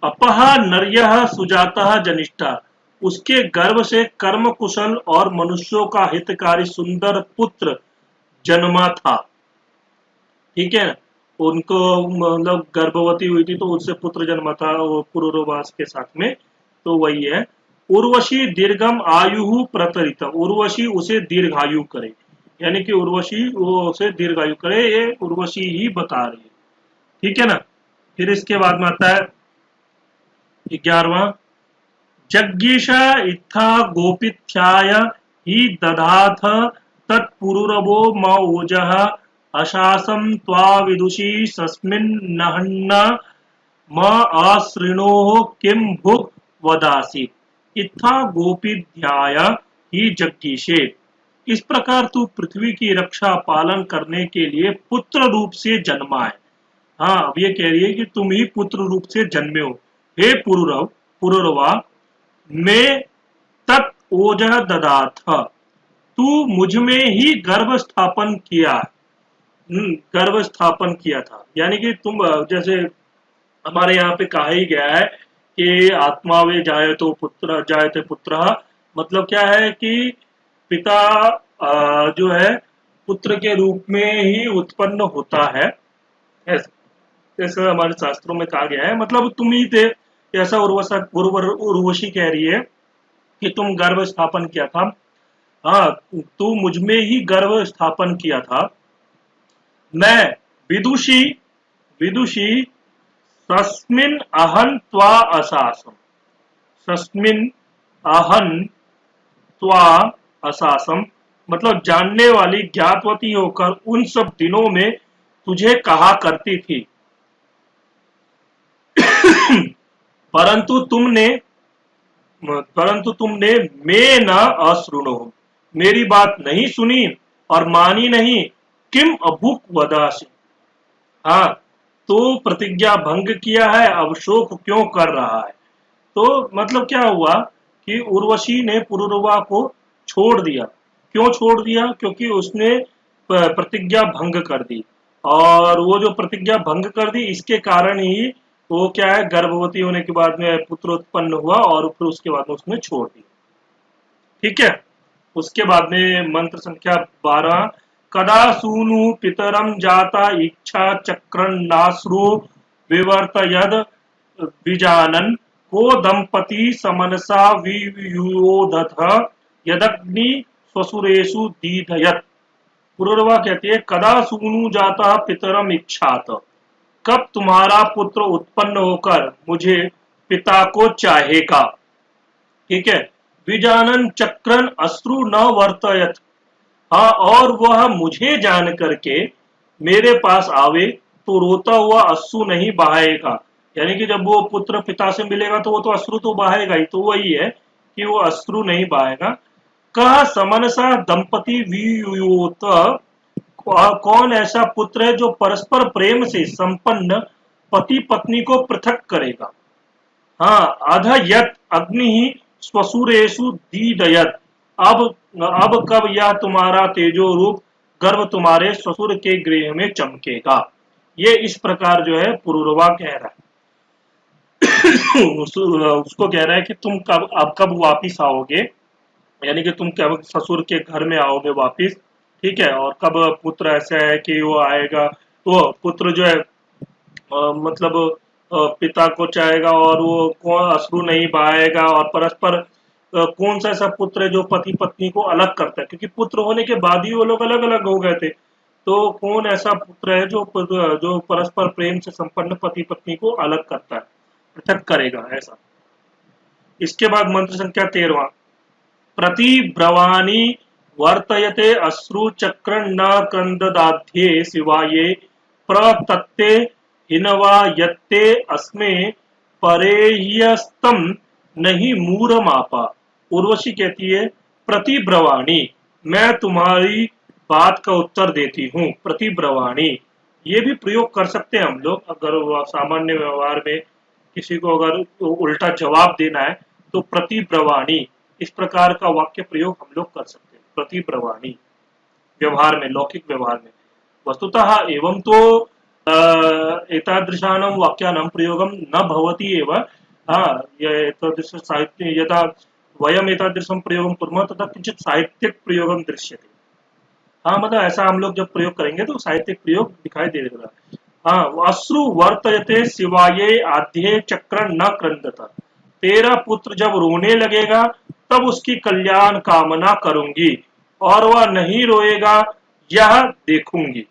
अपहा नर्यः सुजाता जनिष्ठा, उसके गर्भ से कर्म कुशल और मनुष्यों का हितकारी सुंदर पुत्र जन्मा था। ठीक है, उनको मतलब गर्भवती हुई थी तो उससे पुत्र जन्मा था वो पुरुरवास के साथ में। तो वही है, उर्वशी दीर्घम आयु प्रतरित, उर्वशी उसे दीर्घायु करे, यानी कि उर्वशी वो उसे दीर्घायु करे, ये उर्वशी ही बता रही है। ठीक है ना, फिर इसके बाद में आता है 11वां, जज्ञिष इत्था गोपिथ्याय हि दधाथ तत्पुरुरवो म ओजः अशासम त्वा विदुषी सस्मिन्नहन्न म आश्रिणोः किं भुक् वदासि इत्था गोपिध्याय ही जज्ञिषे। इस प्रकार तू पृथ्वी की रक्षा पालन करने के लिए पुत्र रूप से जन्मा है। हाँ, अब ये कह रही है कि तुम ही पुत्र रूप से जन्मे हो, हे पुरुरव पुरुरवा, में तत् ओजः ददाथ, तू मुझ में ही गर्भ स्थापन किया, गर्भ स्थापन किया था। यानी कि तुम जैसे हमारे यहाँ पे कहा ही गया है कि आत्मा वे जायते पुत्र, मतलब क्या है कि पिता जो है पुत्र के रूप में ही उत्पन्न होता है, ऐसा हमारे शास्त्रों में कहा गया है। मतलब तुम ही थे, ऐसा उर्वशी कह रही है कि तुम गर्भ स्थापन किया था। हाँ, तू मुझ में ही गर्भ स्थापन किया था। मैं विदुषी विदुषी तस्मिन् अहं त्वा अशासम, तस्मिन् अहं त्वा अशासम, मतलब जानने वाली ज्ञातवती होकर उन सब दिनों में तुझे कहा करती थी, परंतु तुमने परंतु तुमने मैं न अश्रुणो, मेरी बात नहीं सुनी और मानी नहीं। किम अभुक वदासी, हाँ, तो प्रतिज्ञा भंग किया है, अब शोक क्यों कर रहा है। तो मतलब क्या हुआ कि उर्वशी ने पुरुरवा को छोड़ दिया। क्यों छोड़ दिया? क्योंकि उसने प्रतिज्ञा भंग कर दी, और वो जो प्रतिज्ञा भंग कर दी इसके कारण ही वो क्या है, गर्भवती होने के बाद में पुत्र उत्पन्न हुआ और फिर उसके बाद में उसने छोड़ दिया। ठीक है। उसके बाद में मंत्र संख्या 12, कदा सूनु पितरम जाता इच्छा चक्रन्नाश्रु विवर्तयद विजानन को दंपति समनसा वियोदथ यदग्नि स्वसुरेषु दीधयत। पुरुरवा कहती है, कदा सूनु जाता पितरम इच्छात, कब तुम्हारा पुत्र उत्पन्न होकर मुझे पिता को चाहेगा। ठीक है। विजानन चक्रन अश्रु न वर्तयत, हाँ, और वह मुझे जान करके मेरे पास आवे तो रोता हुआ अश्रु नहीं बहाएगा। यानी कि जब वो पुत्र पिता से मिलेगा तो वो तो अश्रु तो बहाएगा ही, तो वही है कि वो अश्रु नहीं बहाएगा। कहा समनसा दंपति वियुत, कौन ऐसा पुत्र है जो परस्पर प्रेम से संपन्न पति पत्नी को पृथक करेगा। हाँ, अध यत अग्नि स्वसुरेषु दीदयत, अब कब यह तुम्हारा तेजो रूप गर्भ तुम्हारे ससुर के गृह में चमकेगा। ये इस प्रकार जो है पुरुरवा कह रहा है। उसको कह रहा है कि तुम कब, अब कब वापिस आओगे, यानी कि तुम कब ससुर के घर में आओगे वापिस। ठीक है। और कब पुत्र ऐसा है कि वो आएगा, वो पुत्र जो है मतलब पिता को चाहेगा और वो कौन अश्रु नहीं बहाएगा, और परस्पर कौन सा ऐसा पुत्र है जो पति पत्नी को अलग करता है, क्योंकि पुत्र होने के बाद ही वो लोग अलग अलग हो गए थे। तो कौन ऐसा पुत्र है जो परस्पर प्रेम से संपन्न पति पत्नी को अलग करता है, पृथक करेगा ऐसा। इसके बाद मंत्र संख्या 13, प्रतिब्रवाणी वर्तयते अश्रु चक्र न क्रंददाध्ये शिवाये प्रतत्ते हिनवा यत्ते अस्मे परेह्यस्तम नहीं मूरमापा। उर्वशी कहती है, प्रतिब्रवाणी, मैं तुम्हारी बात का उत्तर देती हूँ। प्रतिब्रवाणी ये भी प्रयोग कर सकते हैं हम लोग, अगर सामान्य व्यवहार में किसी को अगर उल्टा जवाब देना है तो प्रतिब्रवाणी, इस प्रकार का वाक्य प्रयोग हम लोग कर सकते हैं। प्रतिब्रवाणी व्यवहार में, लौकिक व्यवहार में। वस्तुतः एवं तो एतादृशानां वाक्यानां प्रयोगं न भवति एव। हाँ, एतादृश साहित्य यदा वयम् एतादृशं प्रयोगं कुर्मः तदा किंचित साहित्यिक प्रयोगं दृश्यते। हाँ, मतलब ऐसा हम लोग जब प्रयोग करेंगे तो साहित्यिक प्रयोग दिखाई देगा। हाँ, अश्रु वर्तयते शिवाये आध्ये चक्र न क्रंदत, तेरा पुत्र जब रोने लगेगा तब उसकी कल्याण कामना करूंगी और वह नहीं रोएगा यह देखूंगी।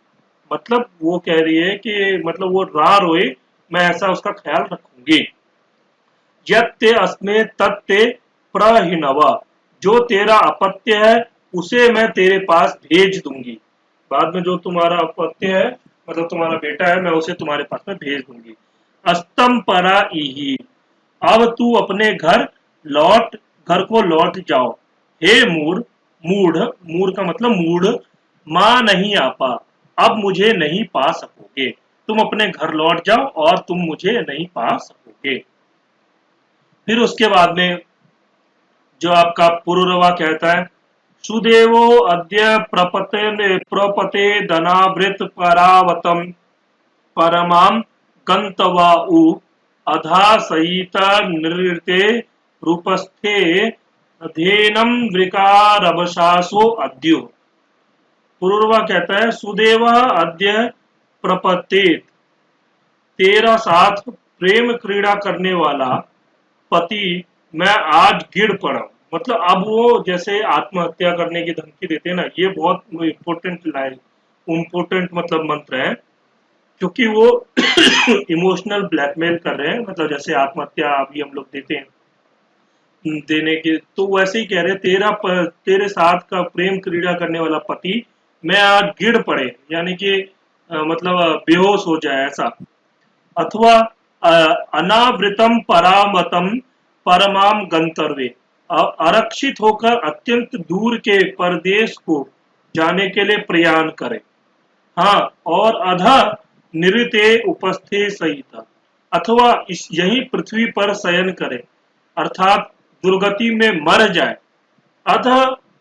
मतलब वो कह रही है कि मतलब वो ना रोए, मैं ऐसा उसका ख्याल रखूंगी। यत्ते अस्मे तत्ते प्रहिनवा, जो तेरा अपत्य है उसे मैं तेरे पास भेज दूंगी। बाद में जो तुम्हारा अपत्य है, मतलब तुम्हारा बेटा है, मैं उसे तुम्हारे पास में भेज दूंगी। अस्तम परा इही, अब तू अपने घर को लौट जाओ। हे मूढ़, मूढ़, मूढ़ का मतलब मूढ़, मां नहीं आपा, अब मुझे नहीं पा सकोगे। तुम अपने घर लौट जाओ और तुम मुझे नहीं पा सकोगे। फिर उसके बाद में जो आपका पुरुरवा कहता है, सुदेवो अद्य प्रपते धनावृत परावतम परमाम गंतवा उ अधा सहित नृत्य रूपस्थे अधेनम वृकारवशासो अद्यो। पुरुरवा कहता है, सुदेव अद्य प्रपतेत, तेरा साथ प्रेम क्रीड़ा करने वाला पति मैं आज गिर पड़ा। मतलब अब वो जैसे आत्महत्या करने की धमकी देते हैं ना, ये बहुत इम्पोर्टेंट लाइन, इम्पोर्टेंट मतलब मंत्र है, क्योंकि वो इमोशनल ब्लैकमेल कर रहे हैं। मतलब जैसे आत्महत्या अभी हम लोग देते हैं देने के, तो वैसे ही कह रहे, तेरे साथ का प्रेम क्रीड़ा करने वाला पति मैं आज गिर पड़े, यानी कि मतलब बेहोश हो जाए ऐसा। अथवा अनावृतम परामतम परमाम गंतव्ये, आरक्षित होकर अत्यंत दूर के परदेश को जाने के लिए प्रयाण करे। हाँ, और अधा निरते उपस्थे सहित, अथवा इस यही पृथ्वी पर शयन करे, अर्थात दुर्गति में मर जाए। अथ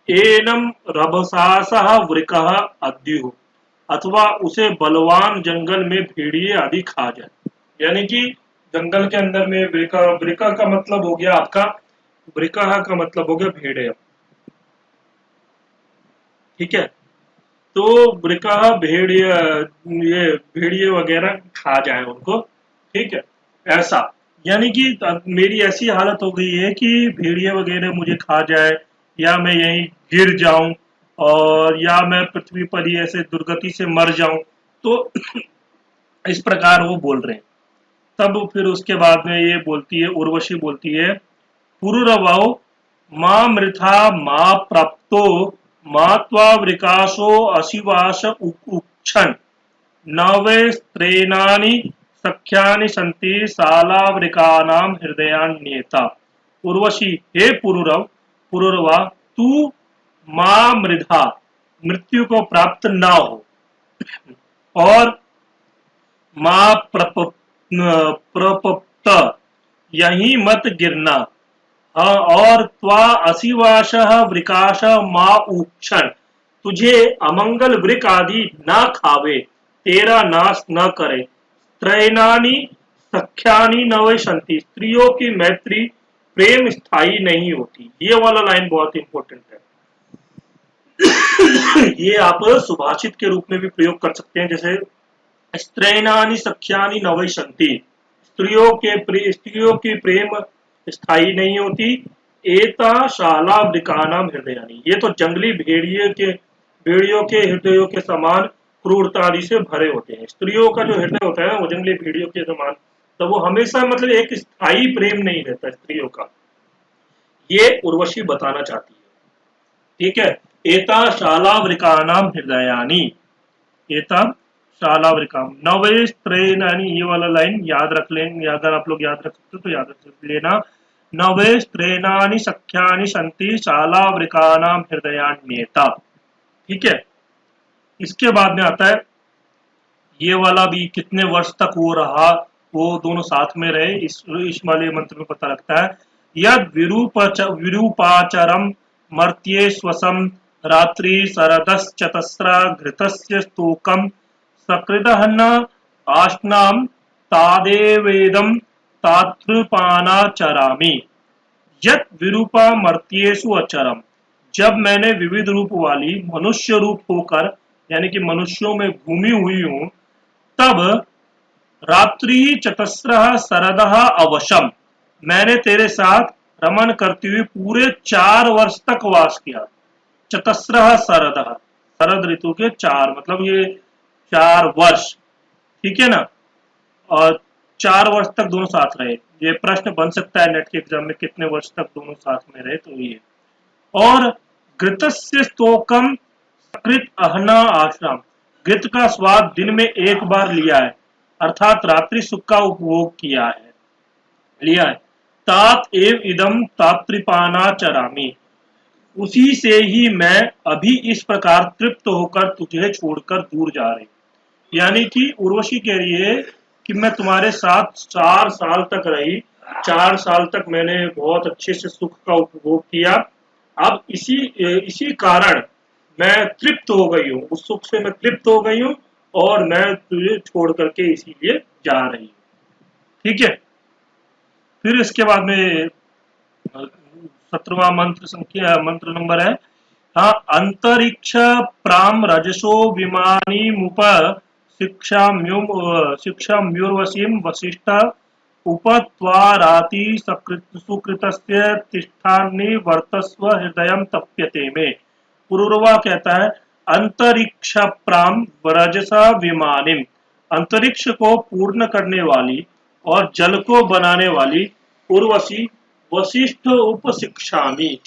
एनम रभसासः वृकः अद्युः, अथवा उसे बलवान जंगल में भेड़िए आदि खा जाए। यानी कि जंगल के अंदर में वृका, वृका का मतलब हो गया आपका, वृका का मतलब हो गया भेड़िया, ठीक है। तो वृका भेड़िया, ये भेड़िए वगैरह खा जाए उनको, ठीक है, ऐसा। यानी कि मेरी ऐसी हालत हो गई है कि भेड़िए वगैरह मुझे खा जाए, या मैं यहीं गिर जाऊं, और या मैं पृथ्वी पर ही ऐसे दुर्गति से मर जाऊं। तो इस प्रकार वो बोल रहे हैं। तब फिर उसके बाद में ये बोलती है, उर्वशी बोलती है, पुरुरवौ मां मृथा मां प्राप्तो मां त्वा वृकाशो अशिवाश उक्षण नवे स्त्रेणानि सख्यानि सन्ति शालावृकानां हृदयान्येता। उर्वशी, हे पुरुरव, पुरुरवा, तू मां मृधा, मृत्यु को प्राप्त ना हो, और मां प्रपप्त, यही मत गिरना। हाँ, और त्वा अशिवाशः वृकाश मां उक्षण, तुझे अमंगल वृक आदि ना खावे, तेरा नाश न करे। त्रैनानि सख्यानि न वैशंति, स्त्रियों की मैत्री प्रेम स्थायी नहीं होती। ये वाला लाइन बहुत इंपॉर्टेंट है। ये आप सुभाषित के रूप में भी प्रयोग कर सकते हैं, जैसे स्त्रैणानि सख्यानि न वैशंति, स्त्रियों की प्रेम स्थायी नहीं होती। एता शाला वृकानाम हृदयानि, ये तो जंगली भेड़ियों के हृदयों के समान क्रूरता आदि से भरे होते हैं। स्त्रियों का जो हृदय होता है वो जंगली भेड़ियों के समान, तो वो हमेशा मतलब एक स्थायी प्रेम नहीं रहता स्त्रियों का, ये उर्वशी बताना चाहती है, ठीक है। एता शालावृकानाम हृदयानि, एता शालावृकाम नवे स्त्रेणानि, ये वाला लाइन याद रख लेंगे, अगर आप लोग याद रख सकते हो तो याद रख लेना। नवे स्त्रेणानि सख्यानि सन्ति शालावृकानाम हृदयान्येता, ठीक है। इसके बाद में आता है, ये वाला भी कितने वर्ष तक वो रहा, वो दोनों साथ में रहे, इस वाले मंत्र में पता लगता है। यद विरूपाचरम मर्त्ये स्वसम रात्रि शरदश्चतस्रा घृतस्य स्तूकम सकृदहन आश्नाम तादेवेदम तातृपानाचरामि। यत विरूपा मर्त्येषु अचरम, जब मैंने विविध रूप वाली मनुष्य रूप होकर, यानी कि मनुष्यों में घूमी हुई हूं, तब रात्रि चतस्रः शरदः अवशम, मैंने तेरे साथ रमन करती हुई पूरे 4 वर्ष तक वास किया। चतस्रः शरदः, शरद ऋतु के 4, मतलब ये 4 वर्ष, ठीक है ना। और 4 वर्ष तक दोनों साथ रहे। ये प्रश्न बन सकता है नेट के एग्जाम में, कितने वर्ष तक दोनों साथ में रहे, तो ये। और घृतस्य स्तोकम सकृत अहना आश्रम, घृत का स्वाद दिन में एक बार लिया है, अर्थात रात्रि सुख का उपभोग किया है, लिया है। तात एव इदम तात्रिपानाचरामि, उसी से ही मैं अभी इस प्रकार तृप्त होकर तुझे छोड़कर दूर जा रही। यानी कि उर्वशी कह रही है कि मैं तुम्हारे साथ 4 साल तक रही, 4 साल तक मैंने बहुत अच्छे से सुख का उपभोग किया, अब इसी कारण मैं तृप्त हो गई हूँ, उस सुख से मैं तृप्त हो गई हूँ, और मैं तुझे छोड़ करके इसीलिए जा रही हूँ, ठीक है। फिर इसके बाद में 17वां मंत्र नंबर है, हाँ, अंतरिक्ष प्राम रजसो विमानी मुप शिक्षाम्युर्वशीम वशिष्ठ उपत्वाराति सुकृतस्य तिष्ठानि वर्तस्व हृदयं तप्यते में। पुरुरवा कहता है, अंतरिक्ष प्राम रजसा विमानिम, अंतरिक्ष को पूर्ण करने वाली और जल को बनाने वाली उर्वशी वशिष्ठ उपशिक्षामि।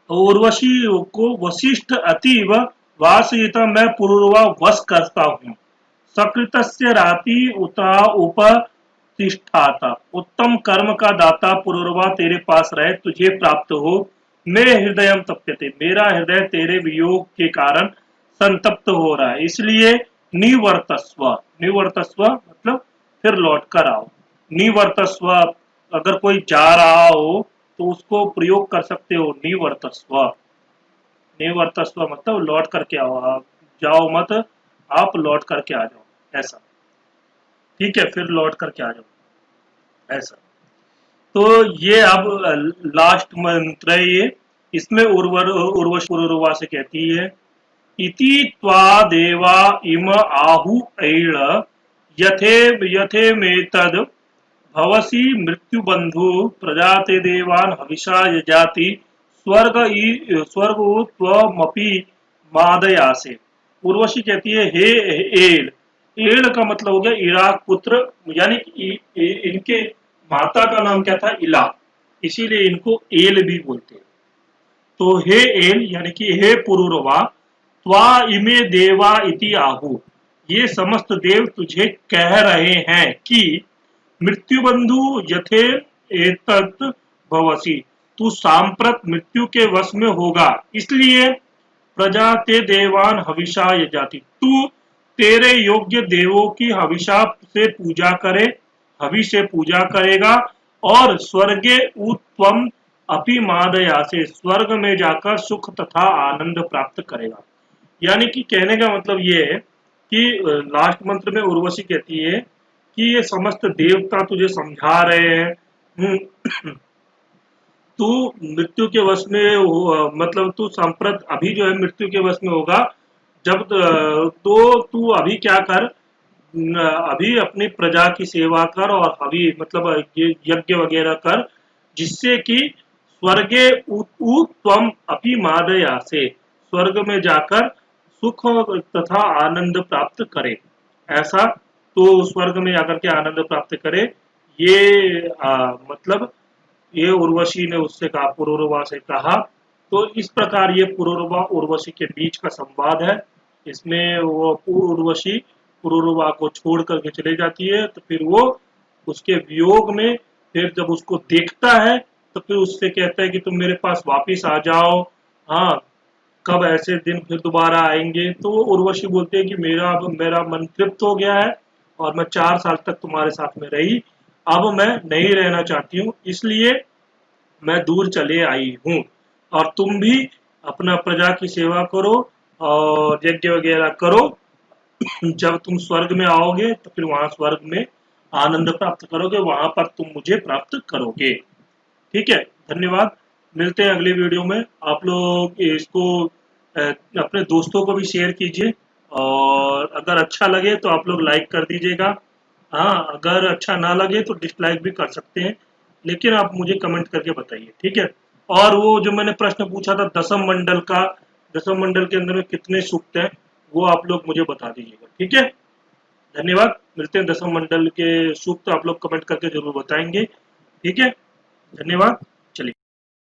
उर्वशी को वशिष्ठ अतीव वासयिता मैं पुरुरवा वश करता हूँ। सकृतस्य राति उता उप प्रतिष्ठाता, उत्तम कर्म का दाता पुरुरवा तेरे पास रहे तुझे प्राप्त हो। मैं हृदयम तप्यते, मेरा हृदय तेरे वियोग के कारण संतप्त हो रहा है, इसलिए निवर्तस्व, निवर्तस्व मतलब फिर लौट कर आओ। निवर्तस्व, अगर कोई जा रहा हो तो उसको प्रयोग कर सकते हो निवर्तस्व। निवर्तस्व मतलब लौट करके आओ, आप जाओ मत, आप लौट करके आ जाओ, ऐसा। ठीक है, फिर लौट करके आ जाओ, ऐसा। तो ये अब लास्ट मंत्र है ये। इसमें उर्वशी से कहती है, इति त्वा देवा इम आहु ऐण यथे यथे में तद भवसी मृत्यु बंधु प्रजाते देवान हविषा यजाति स्वर्ग त्वमपि मादयासे। उर्वशी कहती है, हे एल, एल का मतलब हो गया इराक पुत्र, यानी कि इनके माता का नाम क्या था, इला, इसीलिए इनको एल भी बोलते हैं। तो हे एल यानी कि हे पुरुरवा, त्वा इमे देवा इति आहु, ये समस्त देव तुझे कह रहे हैं कि मृत्यु बंधु यथे एतत् भवसी, तू सांप्रत मृत्यु के वश में होगा, इसलिए प्रजा ते देवान हविषा यजाति, तू तेरे योग्य देवों की हविषा से पूजा करे, हवि से पूजा करेगा, और स्वर्गे उत्तम अपि मादया से, स्वर्ग में जाकर सुख तथा आनंद प्राप्त करेगा। यानी कि कहने का मतलब ये है कि लास्ट मंत्र में उर्वशी कहती है कि ये समस्त देवता तुझे समझा रहे हैं, तू मृत्यु के वश में मतलब तू संप्रत अभी जो है मृत्यु के वश में होगा, जब तो तू अभी क्या कर, अभी अपनी प्रजा की सेवा कर और अभी मतलब ये यज्ञ वगैरह कर, जिससे कि स्वर्गे त्वम अपि मादया से, स्वर्ग में जाकर सुख तथा आनंद प्राप्त करे, ऐसा। तो स्वर्ग में जाकर के आनंद प्राप्त करे, ये मतलब ये उर्वशी ने उससे कहा, पुरुरवा से कहा। तो इस प्रकार ये पुरुरवा उर्वशी के बीच का संवाद है। इसमें वो उर्वशी पुरुरवा को छोड़ करके चले जाती है, तो फिर वो उसके वियोग में फिर जब उसको देखता है तो फिर उससे कहता है कि तुम मेरे पास वापिस आ जाओ, हाँ कब ऐसे दिन फिर दोबारा आएंगे। तो वो उर्वशी बोलते हैं कि मेरा मेरा मन तृप्त हो गया है और मैं 4 साल तक तुम्हारे साथ में रही, अब मैं नहीं रहना चाहती हूँ, इसलिए मैं दूर चले आई हूँ, और तुम भी अपना प्रजा की सेवा करो और यज्ञ वगैरह करो, जब तुम स्वर्ग में आओगे तो फिर वहां स्वर्ग में आनंद प्राप्त करोगे, वहां पर तुम मुझे प्राप्त करोगे। ठीक है, धन्यवाद। मिलते हैं अगली वीडियो में। आप लोग इसको अपने दोस्तों को भी शेयर कीजिए, और अगर अच्छा लगे तो आप लोग लाइक कर दीजिएगा। हाँ, अगर अच्छा ना लगे तो डिसलाइक भी कर सकते हैं, लेकिन आप मुझे कमेंट करके बताइए, ठीक है। और वो जो मैंने प्रश्न पूछा था दसम मंडल का, दसम मंडल के अंदर में कितने सूक्त हैं, वो आप लोग मुझे बता दीजिएगा, ठीक है। धन्यवाद। मिलते हैं दसम मंडल के सूक्त आप लोग कमेंट करके जरूर बताएंगे, ठीक है। धन्यवाद।